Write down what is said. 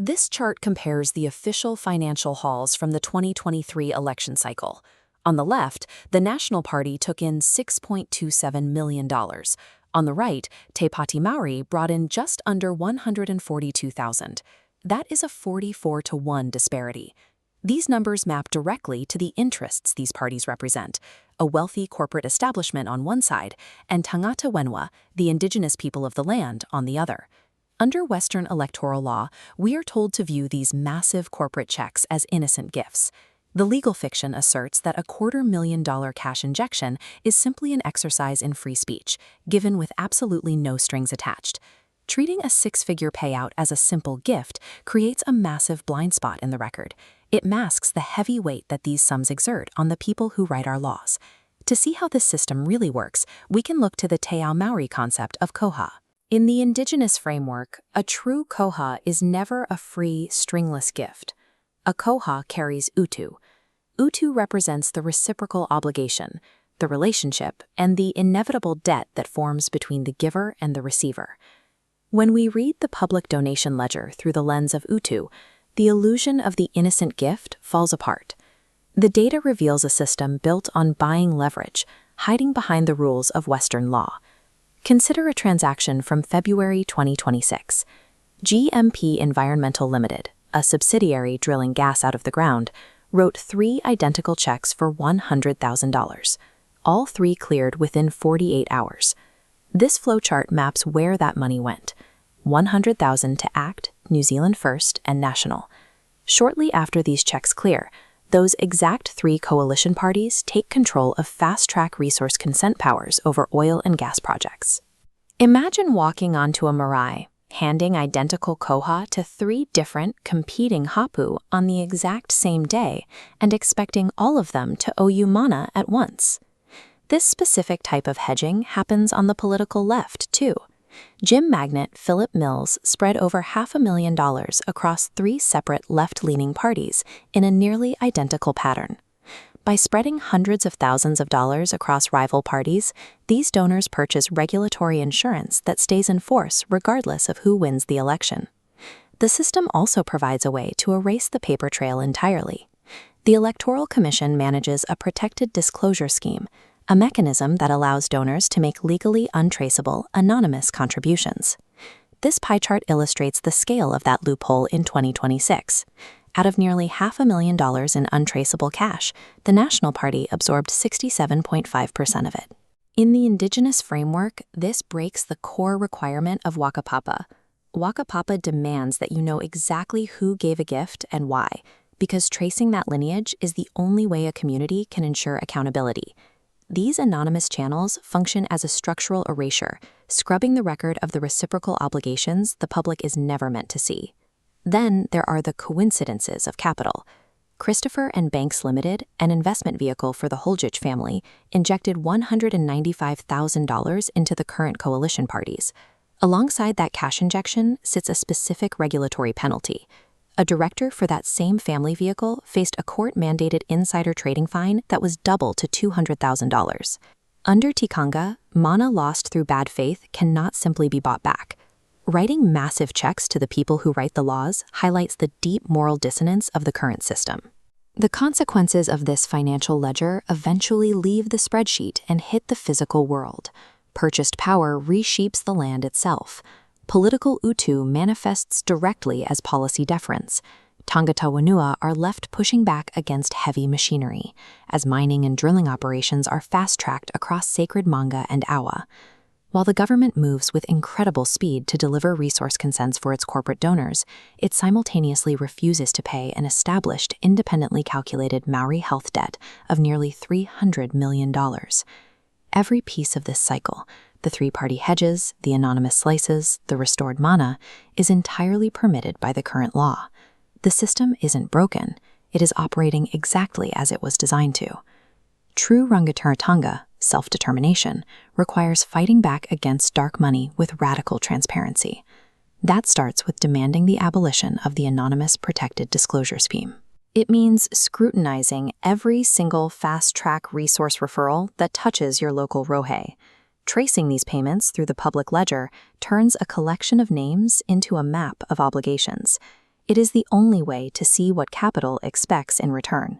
This chart compares the official financial hauls from the 2023 election cycle. On the left, the National Party took in $6.27 million. On the right, Te Pāti Maori brought in just under $142,000. That is a 44-to-1 disparity. These numbers map directly to the interests these parties represent, a wealthy corporate establishment on one side, and tangata whenua, the indigenous people of the land, on the other. Under Western electoral law, we are told to view these massive corporate checks as innocent gifts. The legal fiction asserts that a $250,000 cash injection is simply an exercise in free speech, given with absolutely no strings attached. Treating a six-figure payout as a simple gift creates a massive blind spot in the record. It masks the heavy weight that these sums exert on the people who write our laws. To see how this system really works, we can look to the Te Ao Maori concept of koha. In the indigenous framework, a true koha is never a free, stringless gift. A koha carries utu. Utu represents the reciprocal obligation, the relationship, and the inevitable debt that forms between the giver and the receiver. When we read the public donation ledger through the lens of utu, the illusion of the innocent gift falls apart. The data reveals a system built on buying leverage, hiding behind the rules of Western law. Consider a transaction from February 2026. GMP Environmental Limited, a subsidiary drilling gas out of the ground, wrote 3 identical checks for $100,000. All 3 cleared within 48 hours. This flowchart maps where that money went. $100,000 to ACT, New Zealand First, and National. Shortly after these checks clear, those exact 3 coalition parties take control of fast-track resource consent powers over oil and gas projects. Imagine walking onto a marae, handing identical koha to 3 different, competing hapu on the exact same day, and expecting all of them to owe you mana at once. This specific type of hedging happens on the political left, too. Gym magnate Philip Mills spread over $500,000 across 3 separate left-leaning parties in a nearly identical pattern. By spreading hundreds of thousands of dollars across rival parties, these donors purchase regulatory insurance that stays in force regardless of who wins the election. The system also provides a way to erase the paper trail entirely. The Electoral Commission manages a protected disclosure scheme, a mechanism that allows donors to make legally untraceable, anonymous contributions. This pie chart illustrates the scale of that loophole in 2026. Out of nearly $500,000 in untraceable cash, the National Party absorbed 67.5% of it. In the indigenous framework, this breaks the core requirement of Wakapapa. Wakapapa demands that you know exactly who gave a gift and why, because tracing that lineage is the only way a community can ensure accountability. These anonymous channels function as a structural erasure, scrubbing the record of the reciprocal obligations the public is never meant to see. Then there are the coincidences of capital. Christopher and Banks Limited, an investment vehicle for the Holjich family, injected $195,000 into the current coalition parties. Alongside that cash injection sits a specific regulatory penalty. A director for that same family vehicle faced a court-mandated insider trading fine that was double to $200,000. Under Tikanga, mana lost through bad faith cannot simply be bought back. Writing massive checks to the people who write the laws highlights the deep moral dissonance of the current system. The consequences of this financial ledger eventually leave the spreadsheet and hit the physical world. Purchased power reshapes the land itself. Political utu manifests directly as policy deference. Tangata whenua are left pushing back against heavy machinery, as mining and drilling operations are fast-tracked across sacred manga and awa. While the government moves with incredible speed to deliver resource consents for its corporate donors, it simultaneously refuses to pay an established, independently calculated Maori health debt of nearly $300 million. Every piece of this cycle, the 3-party hedges, the anonymous slices, the restored mana, is entirely permitted by the current law. The system isn't broken. It is operating exactly as it was designed to. True Rangatiratanga, self-determination, requires fighting back against dark money with radical transparency. That starts with demanding the abolition of the anonymous protected disclosure scheme. It means scrutinizing every single fast-track resource referral that touches your local rohe. Tracing these payments through the public ledger turns a collection of names into a map of obligations. It is the only way to see what capital expects in return.